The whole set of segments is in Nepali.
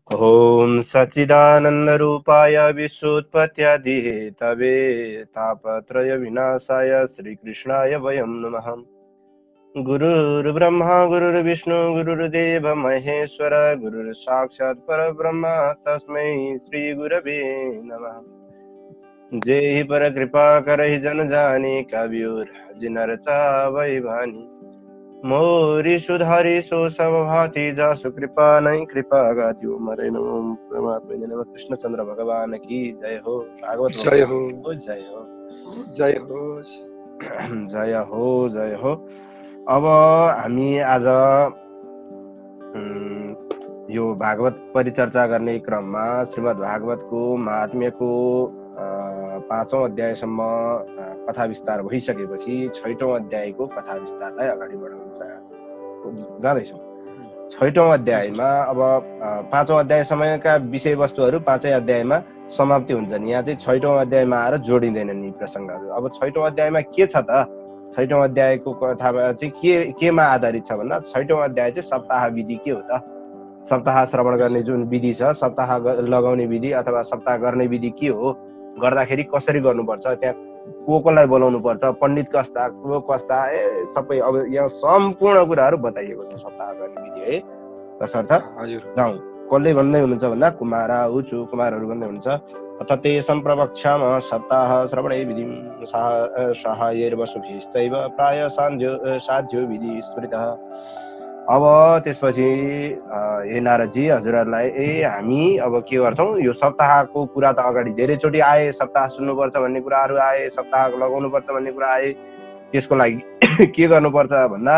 ओम सच्चिदानंदरूपाय विश्वोत्पत्त्यादिहेतवे तापत्रय विनाशाय श्रीकृष्णाय वयं नमः। गुरुर्ब्रह्मा गुरुर्विष्णु गुरुर्देव महेश्वर गुरुर्साक्षात् परब्रह्म तस्मै श्रीगुरवे नमः। जय परकृपा करहि जन जानी कवियुर वै भानी मोरी सुधारी सो सब भांति जासु कृपा नहीं कृपा गाद्यो मरे नमो परमात्मा नमः। कृष्णचंद्र भगवान की जय हो। भागवत जय हो जय हो जय हो जय हो जय हो। अब हामी आज यो भागवत परिचर्चा गर्ने क्रममा श्रीमद् भागवतको महात्म्यको 5औं अध्यायसम्म कथा विस्तार भइसकेपछि 6औं अध्यायको कथा विस्तारलाई अगाडि बढाउन जाँदैछौँ। 6औं अध्यायमा अब 5औं अध्यायसम्मका विषयवस्तुहरू 5औं अध्यायमा समाप्ति हुन्छन्। यहाँ चाहिँ 6औं अध्यायमा आएर जोडिँदैनन् यी प्रसङ्गहरू। अब 6औं अध्यायमा के छ त? 6औं अध्यायको कथामा चाहिँ केमा आधारित छ भन्दा 6औं अध्याय चाहिँ सप्ताह विधि के हो त? सप्ताह श्रवण गर्ने जुन विधि छ, सप्ताह लगाउने विधि अथवा सप्ताह गर्ने विधि के हो, गर्दाखेरि कसरी गर्नुपर्छ, त्यहाँ कोलाई बोलाउनु पर्छ, पण्डित कस्ता को कस्ता, सबै अब यहाँ सम्पूर्ण कुराहरू बताइएको छ सप्ताह गर्ने विधि है। तसर्थ जाउँ। कसले भन्दै हुनुहुन्छ भन्दा कुमारा उचु कुमारहरू भन्दै हुनुहुन्छ। तते सम्प्रवक्ष्याम सप्ताह श्रवणे विधिं सहायैर्वसुभिश्चैव प्राय साध्यो विधि स्मृतः। अब त्यसपछि हे नारदजी, हजुरहरूलाई हामी अब के गर्छौँ, यो सप्ताहको कुरा त अगाडि धेरैचोटि आए, सप्ताह सुन्नुपर्छ भन्ने कुराहरू आए, सप्ताह लगाउनुपर्छ भन्ने कुरा आए। त्यसको लागि के गर्नुपर्छ भन्दा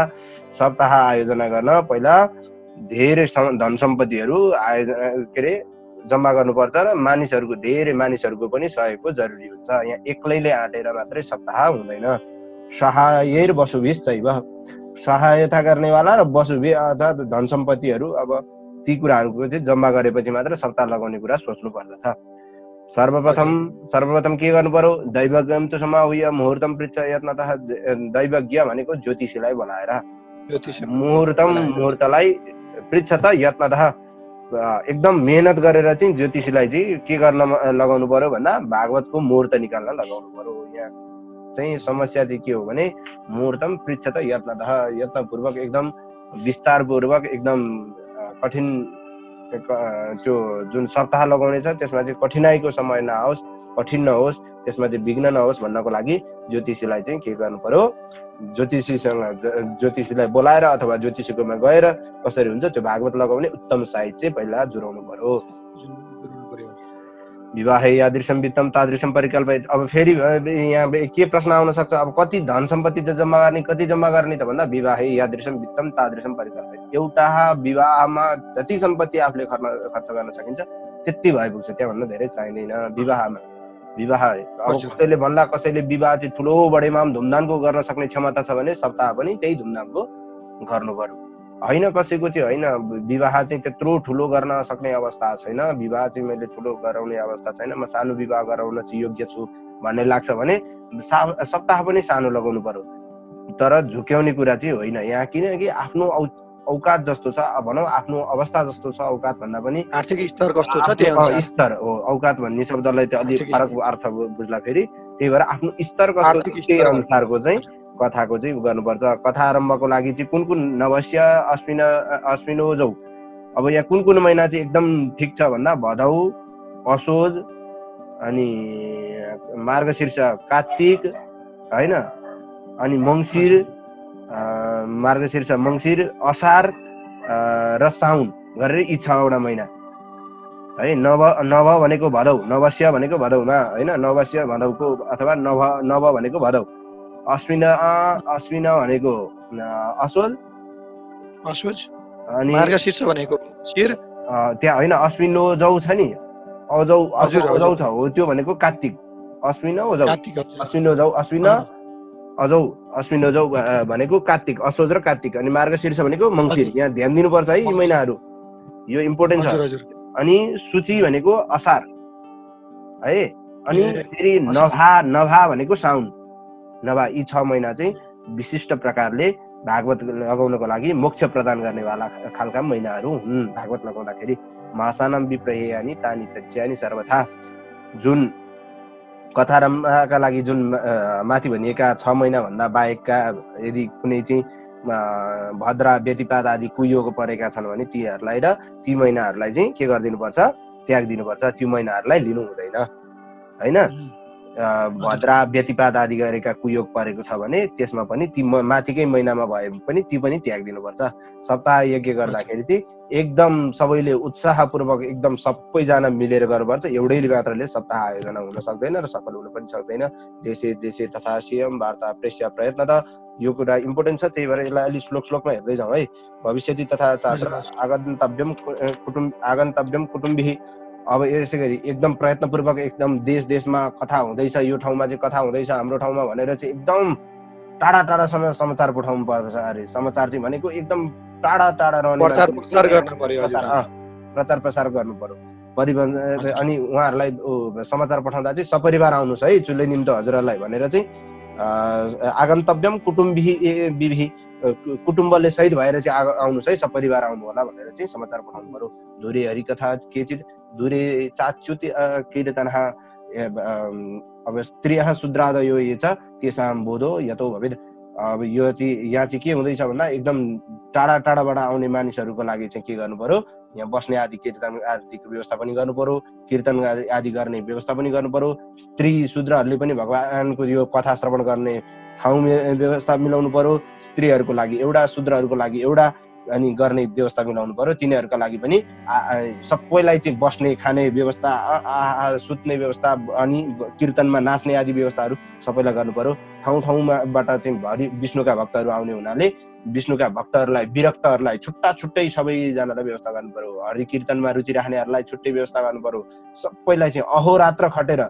सप्ताह आयोजना गर्न पहिला धेरै धन सम्पत्तिहरू जम्मा गर्नुपर्छ र धेरै मानिसहरूको पनि सहयोगको जरुरी हुन्छ। यहाँ एक्लैले आँटेर मात्रै सप्ताह हुँदैन। सहायैर वसुभिश्चैव, सहायता गर्नेवाला र वसुभी अर्थात् धन सम्पत्तिहरू, अब ती कुराहरूको चाहिँ जम्मा गरेपछि मात्र सप्ताह लगाउने कुरा सोच्नु पर्दछ। सर्वप्रथम के गर्नु पर्यो? दैवज्ञम त समाहुय मुहुर्तम पृच्छ यत्नतः। दैवज्ञ भनेको ज्योतिषीलाई बोलाएर मुहुर्तलाई पृच्छ त यत्नतः, एकदम मेहनत गरेर चाहिँ ज्योतिषीलाई चाहिँ के गर्न लगाउनु पर्यो भन्दा भागवतको मुहुर्त निकाल्न लगाउनु पर्यो। यहाँ चाहिँ समस्या चाहिँ के हो भने मुहुर्तम पृच्छ त यत्नतः, यत्नपूर्वक एकदम विस्तारपूर्वक एकदम कठिन त्यो जुन सप्ताह लगाउने छ त्यसमा चाहिँ कठिनाइको समय नआओस्, कठिन नहोस्, त्यसमा चाहिँ विघ्न नहोस् भन्नको लागि ज्योतिषीलाई चाहिँ के गर्नु पर्यो? ज्योतिषीलाई बोलाएर अथवा ज्योतिषीकोमा गएर कसरी हुन्छ त्यो भागवत लगाउने उत्तम साइज चाहिँ पहिला जुराउनु पर्यो। विवाहे यादृशम वित्तम तादृशम परिकल्पित। अब फेरि यहाँ के प्रश्न आउन सक्छ, अब कति धन सम्पत्ति त जम्मा गर्ने, कति जम्मा गर्ने त भन्दा विवाहे यादृशम वित्तम तादृशम परिकल्पित। एउटा विवाहमा जति सम्पत्ति आफूले खर्च गर्न सकिन्छ त्यति भए पुग्छ, त्यहाँभन्दा धेरै चाहिँदैन। विवाह अब कसैले भन्दा कसैले विवाह चाहिँ ठुलो बडेमा धुमधामको गर्न सक्ने क्षमता छ भने सप्ताह पनि त्यही धुमधामको गर्नु पर्यो। होइन कसैको चाहिँ होइन, विवाह चाहिँ त्यत्रो ठुलो गर्न सक्ने अवस्था छैन, विवाह चाहिँ मैले ठुलो गराउने अवस्था छैन, म सानो विवाह गराउन चाहिँ योग्य छु भन्ने लाग्छ भने सप्ताह पनि सानो लगाउनु पर्यो। तर झुक्याउने कुरा चाहिँ होइन यहाँ, किनकि आफ्नो औकात जस्तो छ, भनौँ आफ्नो अवस्था जस्तो छ, औकात भन्दा पनि आर्थिक स्तर कस्तो छ त्यो अनुसार स्तर हो। औकात भन्ने शब्दलाई चाहिँ अलिक फरक अर्थ बुझ्ला फेरि, त्यही भएर आफ्नो स्तर कस्तो त्यही अनुसारको चाहिँ कथाको चाहिँ गर्नुपर्छ। कथा आरम्भको लागि चाहिँ कुन नवस्य अश्विनोजौ, अब यहाँ कुन महिना चाहिँ एकदम ठिक छ भन्दा भदौ, असोज, अनि मार्गशीर्ष, कार्तिक होइन, अनि मङ्सिर, मार्गशीर्ष, मङ्सिर, असार र साउन गरेर यी 6वटा महिना है। नव भनेको भदौ, नवस्य भनेको भदौमा होइन, नवस्य भदौको अथवा नव भनेको भदौ, अश्विन भनेको असोज, अनि मार्गशीर्ष भनेको शिर, त्यहाँ होइन अश्विनोजौ छ नि, अजौ छ हो, त्यो भनेको कार्तिक। अश्विनोजौ अश्विनोजौ भनेको कार्तिक, असोज र कार्तिक, अनि मार्गशीर्ष भनेको मङ्सिर। यहाँ ध्यान दिनुपर्छ है, यी महिनाहरू यो इम्पोर्टेन्ट छ। अनि सूची भनेको असार है, अनि फेरि नभा भनेको साउन। नभा यी 6 महिना चाहिँ विशिष्ट प्रकारले भागवत लगाउनको लागि मोक्ष प्रदान गर्नेवाला खालका महिनाहरू हुन् भागवत लगाउँदाखेरि। मासानाम विप्रहेयानि तानि त्यज्यानि सर्वथा। जुन कथारम्भका लागि जुन माथि भनिएका 6 महिनाभन्दा बाहेकका यदि कुनै चाहिँ भद्रा व्यतिपात आदि कुयोग परेका छन् भने तीहरूलाई र ती महिनाहरूलाई चाहिँ के गरिदिनुपर्छ, त्याग दिनुपर्छ, त्यो महिनाहरूलाई लिनु हुँदैन होइन। भद्रा व्यतिपात आदि गरेका कुयोग परेको छ भने त्यसमा पनि ती माथिकै महिनामा भए पनि ती पनि त्याग दिनुपर्छ। सप्ताह यज्ञ गर्दाखेरि चाहिँ एकदम सबैले उत्साहपूर्वक एकदम सबैजना मिलेर गर्नुपर्छ। एउटैले मात्रले सप्ताह आयोजना हुन सक्दैन र सफल हुन पनि सक्दैन। देशे देशे तथा सियम वार्ता प्रेष्य प्रयत्न त यो कुरा इम्पोर्टेन्ट छ, त्यही भएर यसलाई अलिक श्लोकमा हेर्दै जाउँ है। भविष्यति तथा छात्र आगन्तव्यम कुटुम्बी। अब यसै गरी एकदम प्रयत्नपूर्वक एकदम देशमा कथा हुँदैछ, यो ठाउँमा चाहिँ कथा हुँदैछ हाम्रो ठाउँमा भनेर चाहिँ एकदम टाढा टाढासम्म समाचार पठाउनु पर्छ अरे। समाचार चाहिँ भनेको एकदम टाढा टाढा रहने प्रचार प्रसार गर्नु पर्यो परिवहन। अनि उहाँहरूलाई समाचार पठाउँदा चाहिँ सपरिवार आउनुहोस् है चुल्ले निम्तो हजुरहरूलाई भनेर चाहिँ आगन्तव्यम कुटुम्बी कुटुम्बले सहित भएर चाहिँ आउनुहोस् है, सपरिवार आउनु होला भनेर चाहिँ समाचार पठाउनु पर्यो। धुरे हरिकथा केचित धुरे चाच्युति कीर्तनः। अब स्त्रियः शूद्रादयो ये च तेषां बोधो यतो भवेत्। अब यो चाहिँ यहाँ चाहिँ के हुँदैछ भन्दा एकदम टाढा टाढाबाट आउने मानिसहरूको लागि चाहिँ के गर्नु पर्यो, यहाँ बस्ने आदि कीर्तन आदिको व्यवस्था पनि गर्नु पर्यो, कीर्तन आदि गर्ने व्यवस्था पनि गर्नु पर्यो। स्त्री शूद्रहरूले पनि भगवानको यो कथा श्रवण गर्ने ठाउँ व्यवस्था मिलाउनु पर्यो। स्त्रीहरूको लागि एउटा, शूद्रहरूको लागि एउटा अनि गर्ने व्यवस्था मिलाउनु पर्यो। तिनीहरूका लागि पनि सबैलाई चाहिँ बस्ने खाने व्यवस्था, सुत्ने व्यवस्था अनि कीर्तनमा नाच्ने आदि व्यवस्थाहरू सबैलाई गर्नु पर्यो। ठाउँबाट चाहिँ भरि विष्णुका भक्तहरू आउने हुनाले विष्णुका भक्तहरूलाई विरक्तहरूलाई छुट्टा छुट्टै सबैजनालाई व्यवस्था गर्नु पर्यो। हरि कीर्तनमा रुचि राख्नेहरूलाई छुट्टै व्यवस्था गर्नु पर्यो। सबैलाई चाहिँ अहोरात्र खटेर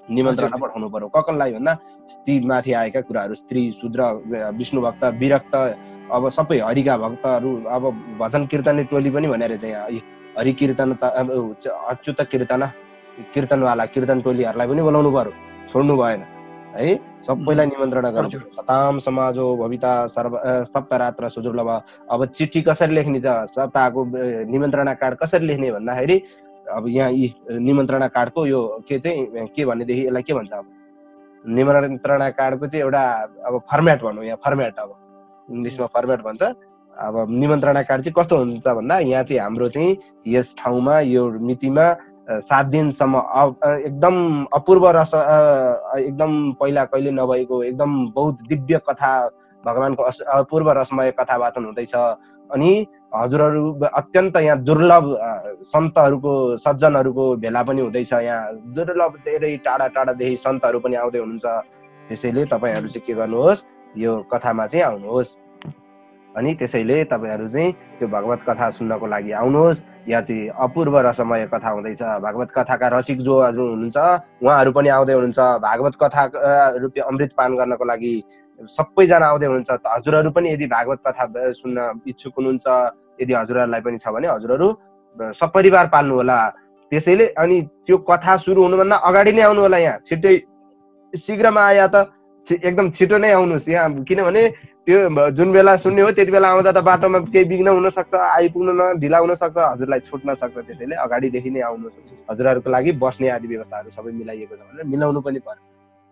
निमन्त्रणा पठाउनु पर्यो। कसलाई भन्दा ती माथि आएका कुराहरू, स्त्री शूद्र विष्णु भक्त विरक्त अब सबै हरिका भक्तहरू। अब भजन कीर्तन टोली पनि भनेर चाहिँ हरि कीर्तन अच्युत कीर्तनवाला कीर्तन टोलीहरूलाई पनि बोलाउनु पर्यो, छोड्नु भएन है। सबैलाई निमन्त्रणा गर्नु पर्यो। सताम समाजो भविता सप्तरात्र सुदुर्लभ। अब चिठी कसरी लेख्ने त, सप्ताहको निमन्त्रणा कार्ड कसरी लेख्ने भन्दाखेरि अब यहाँ यी निमन्त्रणा कार्डको यो के भनेदेखि यसलाई के भन्छ, अब निमन्त्रणा कार्डको चाहिँ एउटा अब फर्मेट भनौँ, यहाँ फर्मेट अब इङ्ग्लिसमा फर्मेट भन्छ। अब निमन्त्रणा कार्ड चाहिँ कस्तो हुन्छ भन्दा यहाँ चाहिँ हाम्रो चाहिँ यस ठाउँमा यो मितिमा 7 दिनसम्म एकदम अपूर्व रस, एकदम पहिला कहिले नभएको एकदम बहुत दिव्य कथा, भगवानको अपूर्व रसमय कथा वाचन हुँदैछ। अनि हजुरहरू अत्यन्त यहाँ दुर्लभ सन्तहरूको सज्जनहरूको भेला पनि हुँदैछ। यहाँ दुर्लभ धेरै टाढा टाढादेखि सन्तहरू पनि आउँदै हुनुहुन्छ। त्यसैले तपाईँहरू चाहिँ के गर्नुहोस्, यो कथामा चाहिँ आउनुहोस्। अनि त्यसैले तपाईँहरू चाहिँ त्यो भागवत कथा सुन्नको लागि आउनुहोस्। यहाँ चाहिँ अपूर्व रसमय कथा हुँदैछ। भागवत कथाका रसिक जोहरू हुनुहुन्छ उहाँहरू पनि आउँदै हुनुहुन्छ। भागवत कथा रूपी अमृत पान गर्नको लागि सबैजना आउँदै हुनुहुन्छ। हजुरहरू पनि यदि भागवत कथा सुन्न इच्छुक हुनुहुन्छ, यदि हजुरहरूलाई पनि छ भने हजुरहरू सपरिवार पाल्नु होला। त्यसैले अनि त्यो कथा सुरु हुनुभन्दा अगाडि नै आउनु होला। यहाँ छिट्टै शीघ्रमा आया त एकदम छिटो नै आउनुहोस् यहाँ, किनभने त्यो जुन बेला सुन्ने हो त्यति बेला आउँदा त बाटोमा केही विघ्न हुन सक्छ, आइपुग्नु ढिला हुन सक्छ, हजुरलाई छुट्न सक्छ। त्यसैले अगाडिदेखि नै आउनुहोस्। हजुरहरूको लागि बस्ने आदि व्यवस्थाहरू सबै मिलाइएको छ भनेर मिलाउनु पनि पर्यो,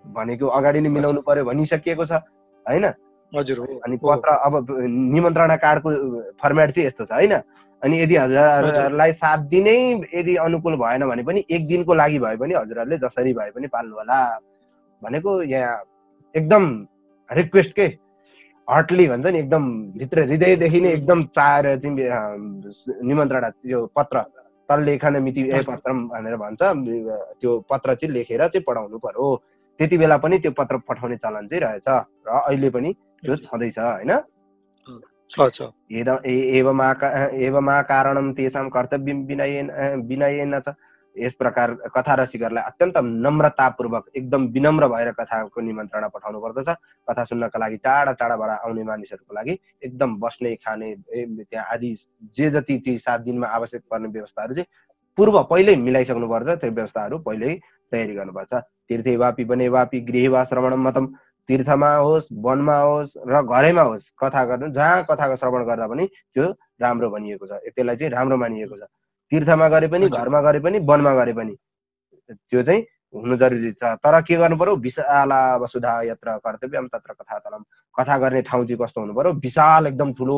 भनेको अगाडि नै मिलाउनु पर्यो भनिसकिएको छ होइन। हजुर। अनि पत्र अब निमन्त्रणा कार्डको फर्मेट चाहिँ यस्तो छ होइन। अनि यदि हजुरहरूलाई 7 दिनै यदि अनुकूल भएन भने पनि 1 दिनको लागि भए पनि हजुरहरूले जसरी भए पनि पाल्नु होला भनेको यहाँ एकदम रिक्वेस्ट के हर्टली भन्छ नि, एकदम भित्र हृदयदेखि नै एकदम चाहेर चाहिँ निमन्त्रणा त्यो पत्र तल्लेखन मिति पत्र भनेर भन्छ, त्यो पत्र चाहिँ लेखेर चाहिँ पठाउनु पर्यो। त्यति बेला पनि त्यो पत्र पठाउने चलन चाहिँ रहेछ र अहिले पनि त्यो छँदैछ होइन। एवमा कारणम तेषां कर्तव्यम विनयेन च। यस प्रकार कथा रसिकहरूलाई अत्यन्त नम्रतापूर्वक एकदम विनम्र भएर कथाको निमन्त्रणा पठाउनु पर्दछ। कथा सुन्नका लागि टाढा टाढाबाट आउने मानिसहरूको लागि एकदम बस्ने खाने त्यहाँ आदि जे जति ती 7 दिनमा आवश्यक पर्ने व्यवस्थाहरू चाहिँ पूर्व पहिल्यै मिलाइसक्नु पर्छ। त्यो व्यवस्थाहरू पहिल्यै तयारी गर्नुपर्छ। तीर्थे वापी बने वापी गृहे वा श्रवणम मतम। तीर्थमा होस्, वनमा होस् र घरैमा होस्, कथा गर्नु जहाँ कथाको श्रवण गर्दा पनि त्यो राम्रो भनिएको छ, त्यसलाई चाहिँ राम्रो मानिएको छ। तीर्थमा गरे पनि, हजुर घरमा गरे पनि, वनमा गरे पनि त्यो चाहिँ हुनु जरुरी छ। तर के गर्नु पर्यो, विशाला वसुधा यत्र कर्तव्यम तत्र कथातलम, कथा गर्ने ठाउँ चाहिँ कस्तो हुनु पर्यो, विशाल एकदम ठुलो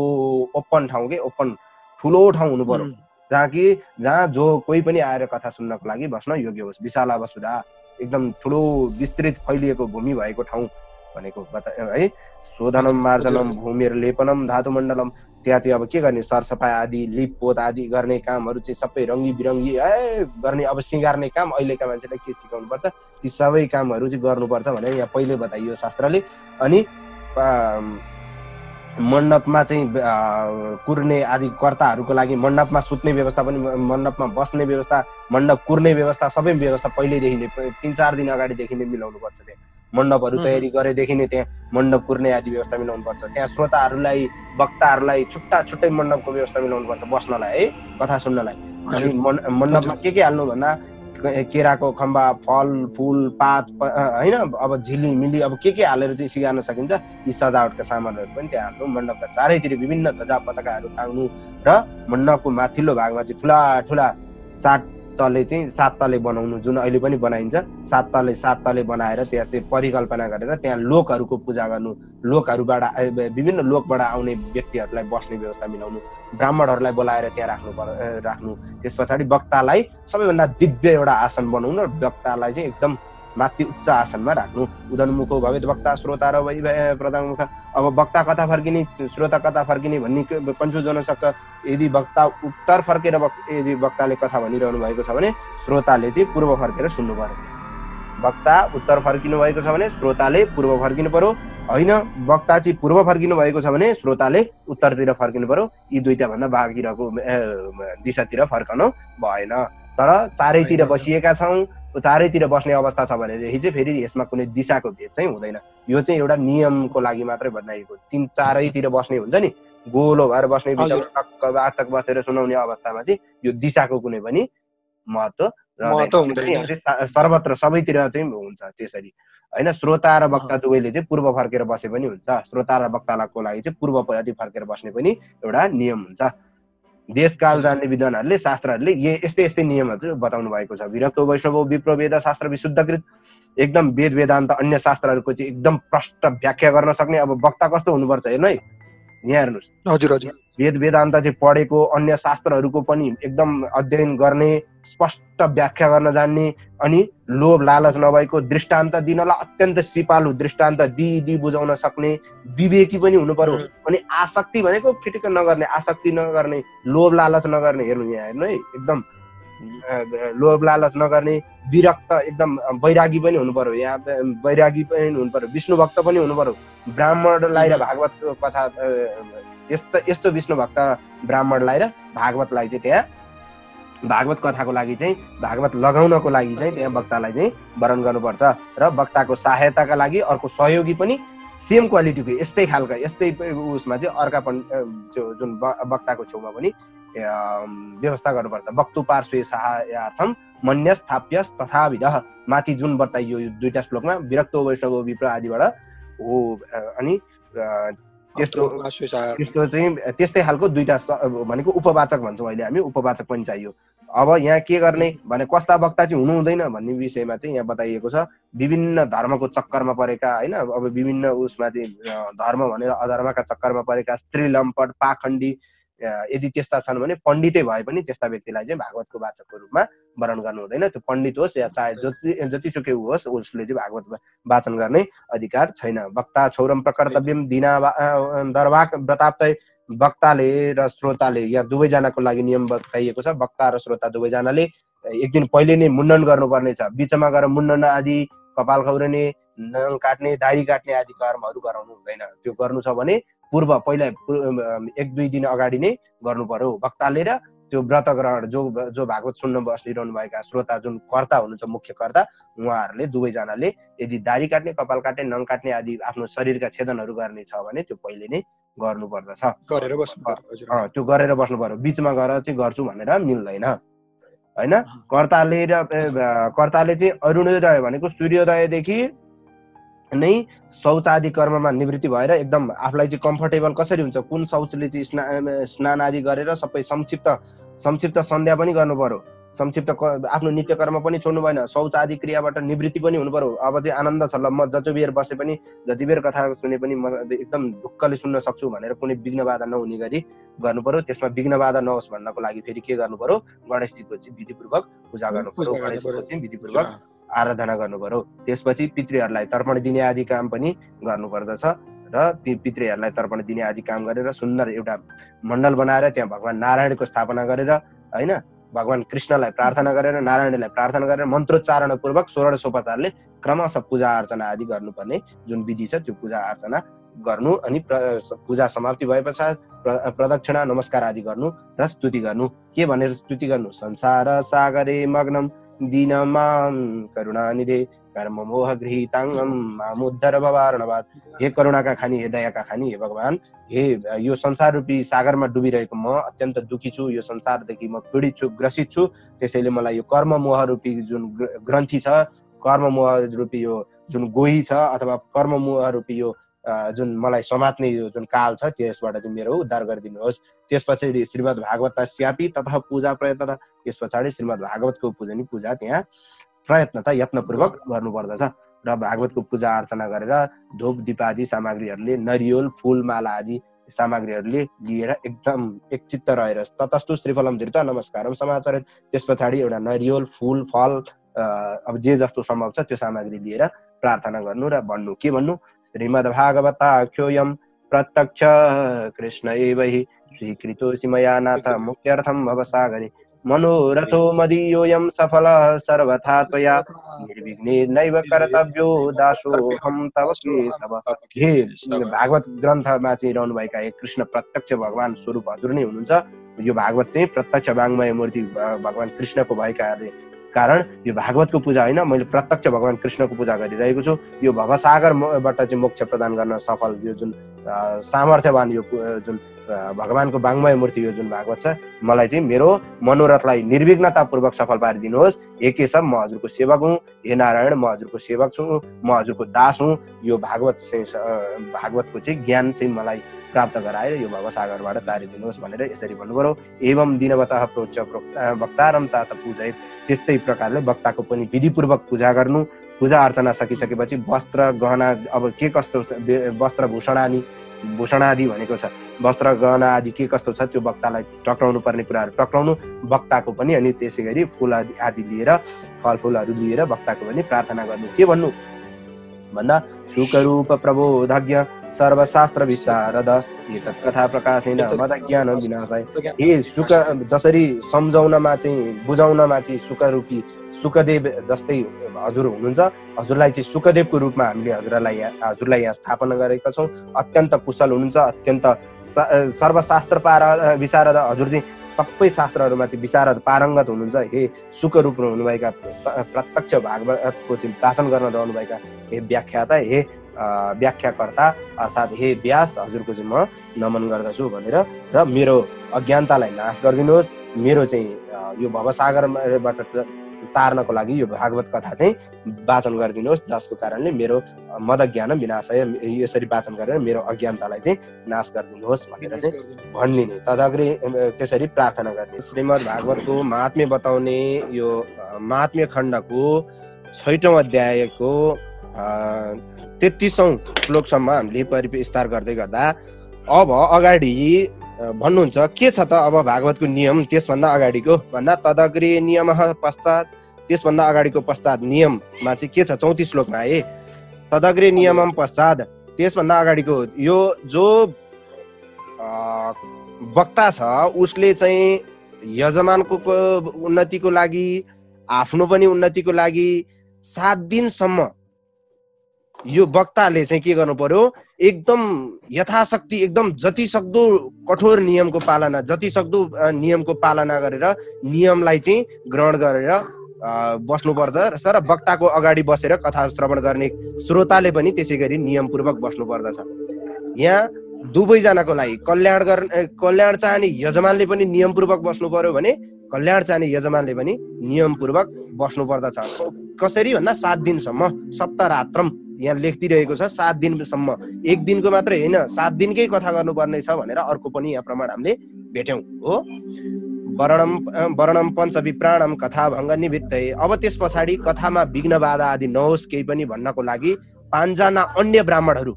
ओपन ठाउँ के, ओपन ठुलो ठाउँ हुनु पर्यो, जहाँ जो कोही पनि आएर कथा सुन्नको लागि बस्न योग्य होस्। विशाला वसुधा एकदम ठुलो विस्तृत फैलिएको भूमि भएको ठाउँ भनेको है। शोधनम मार्जनम भूमिर लेपनम धातुमण्डलम, त्यहाँ चाहिँ अब के गर्ने, सरसफाइ आदि लिपपोत आदि गर्ने कामहरू चाहिँ सबै रङ्गी बिरङ्गी गर्ने। अब सिँगार्ने काम अहिलेका मान्छेलाई के सिकाउनु पर्छ, ती सबै कामहरू चाहिँ गर्नुपर्छ भनेर यहाँ पहिले बताइयो शास्त्रले। अनि मण्डपमा चाहिँ कुर्ने आदि कर्ताहरूको लागि मण्डपमा सुत्ने व्यवस्था पनि, मण्डपमा बस्ने व्यवस्था, मण्डप कुर्ने व्यवस्था, सबै व्यवस्था पहिल्यैदेखि नै 3-4 दिन अगाडिदेखि नै मिलाउनु पर्छ। त्यहाँ मण्डपहरू तयारी गरेदेखि नै त्यहाँ मण्डप कुर्ने आदि व्यवस्था मिलाउनु पर्छ। त्यहाँ श्रोताहरूलाई, वक्ताहरूलाई छुट्टा छुट्टै मण्डपको व्यवस्था मिलाउनु पर्छ बस्नलाई है, कथा सुन्नलाई। अनि मण्डपमा के हाल्नु भन्दा केराको खम्बा, फल फुल पात होइन, अब झिलिमिली अब के हालेर चाहिँ सिगार्न सकिन्छ, यी सजावटका सामानहरू पनि त्यहाँ हाल्नु। मण्डपका चारैतिर विभिन्न ध्वजा पताकाहरू टाङ्नु र मण्डपको माथिल्लो भागमा चाहिँ ठुला ठुला 7 तले बनाउनु, जुन अहिले पनि बनाइन्छ। 7 तले बनाएर त्यहाँ चाहिँ परिकल्पना गरेर त्यहाँ लोकहरूको पूजा गर्नु, लोकहरूबाट विभिन्न लोकबाट आउने व्यक्तिहरूलाई बस्ने व्यवस्था मिलाउनु, ब्राह्मणहरूलाई बोलाएर त्यहाँ राख्नु। त्यस पछाडि वक्तालाई सबैभन्दा दिव्य एउटा आसन बनाउनु र वक्तालाई चाहिँ एकदम माथि उच्च आसनमा राख्नु। उदन्मुखो भवेत् वक्ता श्रोता र वै प्रधानमुख। अब वक्ता कता फर्किने, श्रोता कता फर्किने भन्ने कन्फ्युज हुन सक्छ। यदि वक्ता उत्तर फर्केर यदि वक्ताले कथा भनिरहनु भएको छ भने श्रोताले चाहिँ पूर्व फर्केर सुन्नु पर्यो। वक्ता उत्तर फर्किनु भएको छ भने श्रोताले पूर्व फर्किनु पर्यो, होइन वक्ता चाहिँ पूर्व फर्किनु भएको छ भने श्रोताले उत्तरतिर फर्किनु पर्यो। यी दुईटा भन्दा बाहिरको दिशातिर फर्कनु भएन। तर चारैतिर बसिएका छौँ, चारैतिर बस्ने अवस्था छ भनेदेखि चाहिँ फेरि यसमा कुनै दिशाको भेद चाहिँ हुँदैन। यो चाहिँ एउटा नियमको लागि मात्रै बनाइएको। चारैतिर बस्ने हुन्छ नि, गोलो भएर बस्ने बिचमा टक्क वाचक बसेर सुनाउने अवस्थामा चाहिँ यो दिशाको कुनै पनि महत्त्व सर्वत्र सबैतिर चाहिँ हुन्छ त्यसरी होइन। श्रोता र वक्ता दुवैले चाहिँ पूर्व फर्केर बसे पनि हुन्छ, श्रोता र वक्ताको लागि चाहिँ पूर्वपट्टि फर्केर बस्ने पनि एउटा नियम हुन्छ। देशकाल जान्ने विद्वानहरूले, शास्त्रहरूले यस्तै यस्तै नियमहरू बताउनु भएको छ। विरक्तो वैष्णव विप्र वेद शास्त्र विशुद्धकृत, एकदम वेद वेदान्त अन्य शास्त्रहरूको चाहिँ एकदम प्रष्ट व्याख्या गर्न सक्ने। अब वक्ता कस्तो हुनुपर्छ हेर्नु है, यहाँ हेर्नुहोस्। हजुर हजुर, वेद वेदान्त चाहिँ पढेको, अन्य शास्त्रहरूको पनि एकदम अध्ययन गर्ने, स्पष्ट व्याख्या गर्न जान्ने, अनि लोभ लालच नभएको, दृष्टान्त दिनलाई अत्यन्त सिपालु दृष्टान्त दि बुझाउन सक्ने, विवेकी पनि हुनु पर्यो। अनि आसक्ति भनेको फिटिक नगर्ने, आसक्ति नगर्ने, लोभ लालच नगर्ने। हेर्नु यहाँ हेर्नु है, एकदम लोभ लालच नगर्ने, विरक्त एकदम वैरागी पनि हुनु पर्यो। यहाँ वैरागी पनि हुनु पर्यो, विष्णु भक्त पनि हुनु पर्यो। ब्राह्मणलाई र भागवत कथा यस्तो विष्णु भक्त ब्राह्मणलाई र भागवतलाई चाहिँ त्यहाँ भागवत कथाको लागि चाहिँ, भागवत लगाउनको लागि चाहिँ त्यहाँ वक्तालाई चाहिँ वरण गर्नुपर्छ। र वक्ताको सहायताका लागि अर्को सहयोगी पनि सेम क्वालिटीको यस्तै खालका यस्तै उसमा चाहिँ अर्का पनि जुन वक्ताको छेउमा पनि व्यवस्था गर्नुपर्छ। वक्तु पार्श्वे सहायार्थम मन्यस्थाप्य तथाविधः, माथि जुन बताइयो यो दुईटा श्लोकमा विरक्तो वैष्णव विप्र आदिबाट हो। अनि त्यस्तो चाहिँ त्यस्तै खालको दुईटा भनेको उपवाचक भन्छौँ अहिले हामी, उपवाचक पनि चाहियो। अब यहाँ के गर्ने भने कस्ता वक्ता चाहिँ हुनु हुँदैन भन्ने विषयमा चाहिँ यहाँ बताइएको छ। विभिन्न धर्मको चक्करमा परेका होइन, अब विभिन्न उसमा चाहिँ धर्म भनेर अधर्मका चक्करमा परेका, स्त्री लम्पट पाखण्डी यदि त्यस्ता छन् भने पण्डितै भए पनि त्यस्ता व्यक्तिलाई चाहिँ भागवतको वाचकको रूपमा वरण गर्नु हुँदैन। त्यो पण्डित होस् या चाहे जतिसुकै होस्, उसले चाहिँ भागवत वाचन गर्ने अधिकार छैन। वक्ता छौरम प्रकर्तव्यम दिना दरवाक व्रताप्तै, वक्ताले र श्रोताले या दुवैजनाको लागि नियम बताइएको छ। वक्ता र श्रोता दुवैजनाले एक दिन पहिले नै मुण्डन गर्नुपर्ने छ। बिचमा गएर मुण्डन आदि, कपाल खौरने, नङ काट्ने, दाढी काट्ने आदि कर्महरू गराउनु हुँदैन। त्यो गर्नु छ भने पूर्व पहिला 1-2 दिन अगाडि नै गर्नु पर्यो। वक्ताले र त्यो व्रत ग्रहण जो भागवत सुन्न बसिरहनु भएका श्रोता जुन कर्ता हुनुहुन्छ, मुख्य कर्ता, उहाँहरूले दुवैजनाले यदि दाढी काट्ने, कपाल काट्ने, नङ काट्ने आदि आफ्नो शरीरका छेदनहरू गर्ने छ भने त्यो पहिले नै गर्नु पर्दछ, त्यो गरेर बस्नु पर्यो। बिचमा गएर चाहिँ गर्छु भनेर मिल्दैन होइन। कर्ताले चाहिँ अरुणोदय भनेको सूर्योदयदेखि नै शौच आदि कर्ममा निवृत्ति भएर एकदम आफूलाई चाहिँ कम्फर्टेबल कसरी हुन्छ, कुन शौचले चाहिँ स्नान आदि गरेर सबै संक्षिप्त संक्षिप्त सन्ध्या पनि गर्नु पर्यो, संक्षिप्त आफ्नो नित्य कर्म पनि छोड्नु भएन, शौच आदि क्रियाबाट निवृत्ति पनि हुनु पर्यो। अब चाहिँ आनन्द छ, ल म जति बेर बसे पनि जति बेर कथा सुने पनि म एकदम ढुक्कले सुन्न सक्छु भनेर कुनै विघ्न बाधा नहुने गरी गर्नु पर्यो। त्यसमा विघ्न बाधा नहोस् भन्नको लागि फेरि के गर्नु पर्यो, गणेशजीको चाहिँ विधिपूर्वक पूजा गर्नु पर्यो, गणेशजीको चाहिँ विधिपूर्वक आराधना गर्नु पर्यो। त्यसपछि पितृहरूलाई तर्पण दिने आदि काम पनि गर्नुपर्दछ र ती पितृहरूलाई तर्पण दिने आदि काम गरेर सुन्दर एउटा मण्डल बनाएर त्यहाँ भगवान नारायणको स्थापना गरेर होइन, भगवान कृष्णलाई प्रार्थना गरेर नारायणलाई प्रार्थना गरेर मन्त्रोच्चारण पूर्वक 16 क्रमशः पूजा अर्चना आदि गर्नुपर्ने जुन विधि छ त्यो पूजा अर्चना गर्नु। अनि पूजा समाप्ति भए पश्चात प्रदक्षिणा नमस्कार आदि गर्नु र स्तुति गर्नु। के भनेर स्तुति गर्नु, संसार सागरे मग्नम दीनमां करुणानिधे कर्म मोह गृहीतांगम मामुद्धर भवार्णवाद। हे करुणाका खानी, हे दयाका खानी, हे भगवान, हे यो संसार रूपी सागरमा डुबिरहेको म अत्यन्त दुखी छु, यो संसारदेखि म पीडित छु, ग्रसित छु। त्यसैले मलाई यो कर्म मोह रूपी जुन ग्रन्थि छ, कर्म मोह रूपी यो जुन गोही छ अथवा कर्म मोह रूपी यो जुन मलाई समात्ने यो जुन काल छ त्यसबाट चाहिँ मेरो उद्धार गरिदिनुहोस्। त्यस पछाडि श्रीमद् भागवत स्यापी तथा पूजा प्रयत्न, त्यस पछाडि श्रीमद् भागवतको पूजा त्यहाँ प्रयत्नता यत्नपूर्वक गर्नुपर्दछ र भागवतको पूजा अर्चना गरेर धूप दीपादि सामग्रीहरूले, नरिवल फुल माला आदि सामग्रीहरूले लिएर एकदम एकचित्त रहेर ततस्तु श्रीफलम धृत्वा नमस्कारम समाचरित। त्यस पछाडि एउटा नरिवल फुल फल अब जे जस्तो सम्भव छ त्यो सामग्री लिएर प्रार्थना गर्नु र भन्नु। के भन्नु, श्रीमद्भागवताख्योऽयं प्रत्यक्ष कृष्ण एव हि स्वीकृतोऽसि मया नाथ मुक्त्यर्थं भवसागरे मनोरथो मदीयोऽयं सफलः सर्वथा त्वया निर्विघ्नेनैव कर्तव्यो दासोऽहं तव केशव। हे भागवत ग्रन्थमा चाहिँ रहनुभएका हे कृष्ण प्रत्यक्ष भगवान स्वरूप हजुर नै हुनुहुन्छ। यो भागवत चाहिँ प्रत्यक्ष वाङ्मय मूर्ति भगवान कृष्णको भएका कारण यो भागवतको पूजा होइन, मैले प्रत्यक्ष भगवान कृष्णको पूजा गरिरहेको छु। यो भवसागरबाट चाहिँ मोक्ष प्रदान गर्न सफल यो जुन सामर्थ्यवान यो जुन भगवानको वाङ्मय मूर्ति यो जुन भागवत छ, मलाई चाहिँ मेरो मनोरथलाई निर्विघ्नतापूर्वक सफल पारिदिनुहोस्। हे केशव, म हजुरको सेवक हुँ। हे नारायण, म हजुरको सेवक छु, म हजुरको दास हुँ। यो भागवतको चाहिँ ज्ञान चाहिँ मलाई प्राप्त गराएर यो भवसागरबाट तारिदिनुहोस् भनेर यसरी भन्नु पर्यो। एवं दिनवचः प्रोच्च वक्तारम चात पूजयेत्। त्यस्तै प्रकारले वक्ताको पनि विधिपूर्वक पूजा गर्नु। पूजा अर्चना सकिसकेपछि वस्त्र गहना, अब के कस्तो वस्त्र भूषण आदि भनेको छ, वस्त्र गहना आदि के कस्तो छ त्यो वक्तालाई टक्राउनु पर्ने कुराहरू टक्राउनु, वक्ताको पनि अनि त्यसै गरी फुल आदि लिएर फलफुलहरू लिएर वक्ताको पनि प्रार्थना गर्नु। के भन्नु भन्दा, सुखरूप प्रबोधज्ञ सर्वशास्त्र विशारद एतत् कथा प्रकाशेन मदज्ञान विनाशाय। हे सुख, जसरी सम्झाउनमा चाहिँ बुझाउनमा चाहिँ सुखरूपी सुखदेव जस्तै हजुर हुनुहुन्छ, हजुरलाई चाहिँ सुखदेवको रूपमा हामीले हजुरलाई यहाँ स्थापना गरेका छौँ। अत्यन्त कुशल हुनुहुन्छ, अत्यन्त सर्वशास्त्र विशारद, हजुर चाहिँ सबै शास्त्रहरूमा चाहिँ विशारद पारङ्गत हुनुहुन्छ। हे सुखरूप हुनुभएका प्रत्यक्ष भागवतको चाहिँ वाचन गर्न रहनुभएका हे व्याख्याता, हे व्याख्याकर्ता अर्थात् हे व्यास, हजुरको चाहिँ म नमन गर्दछु भनेर र मेरो अज्ञानतालाई नाश गरिदिनुहोस्। मेरो चाहिँ यो भवसागरबाट तार्नको लागि यो भागवत कथा चाहिँ वाचन गरिदिनुहोस्, जसको कारणले मेरो मदज्ञान विनाशय, यसरी वाचन गरेर मेरो अज्ञानतालाई चाहिँ नाश गरिदिनुहोस् भनेर चाहिँ भनिदिने। तदग्रे त्यसरी प्रार्थना गर्ने। श्रीमद् भागवतको महात्म्य बताउने यो महात्म्य खण्डको 6औं अध्यायको 33औं श्लोकसम्म हामीले परिविस्तार गर्दै गर्दा अब अगाडि भन्नुहुन्छ के छ त अब भागवतको नियम। त्यसभन्दा अगाडिको भन्दा तदग्रे नियमः पश्चात, त्यसभन्दा अगाडिको पश्चात नियममा चाहिँ के छ 34 श्लोकमा है। तदग्रे नियमम पश्चात, त्यसभन्दा अगाडिको यो जो वक्ता छ उसले चाहिँ यजमानको उन्नतिको लागि, आफ्नो पनि उन्नतिको लागि 7 दिनसम्म यो वक्ताले चाहिँ के गर्नु पर्यो, एकदम यथाशक्ति एकदम जति सक्दो कठोर नियमको पालना, जति सक्दो नियमको पालना गरेर नियमलाई चाहिँ ग्रहण गरेर बस्नुपर्दछ र वक्ताको अगाडि बसेर कथा श्रवण गर्ने श्रोताले पनि त्यसै गरी नियमपूर्वक बस्नु पर्दछ। यहाँ दुवैजनाको लागि कल्याण चाहने यजमानले पनि नियमपूर्वक बस्नु पर्यो भने कल्याण चाहने यजमानले पनि नियमपूर्वक बस्नु पर्दछ। कसरी भन्दा 7 दिनसम्म, सप्तरात्रम यहाँ लेखिरहेको छ 7 दिनसम्म, एक दिनको मात्रै होइन 7 दिनकै कथा गर्नुपर्ने छ भनेर अर्को पनि यहाँ प्रमाण हामीले भेट्यौं हो। वर्णम पञ्च विप्राणम कथा भङ्ग निमित्तै। अब त्यस पछाडि कथामा विघ्न बाधा आदि नहोस् केही पनि भन्नको लागि 5 जना अन्य ब्राह्मणहरू,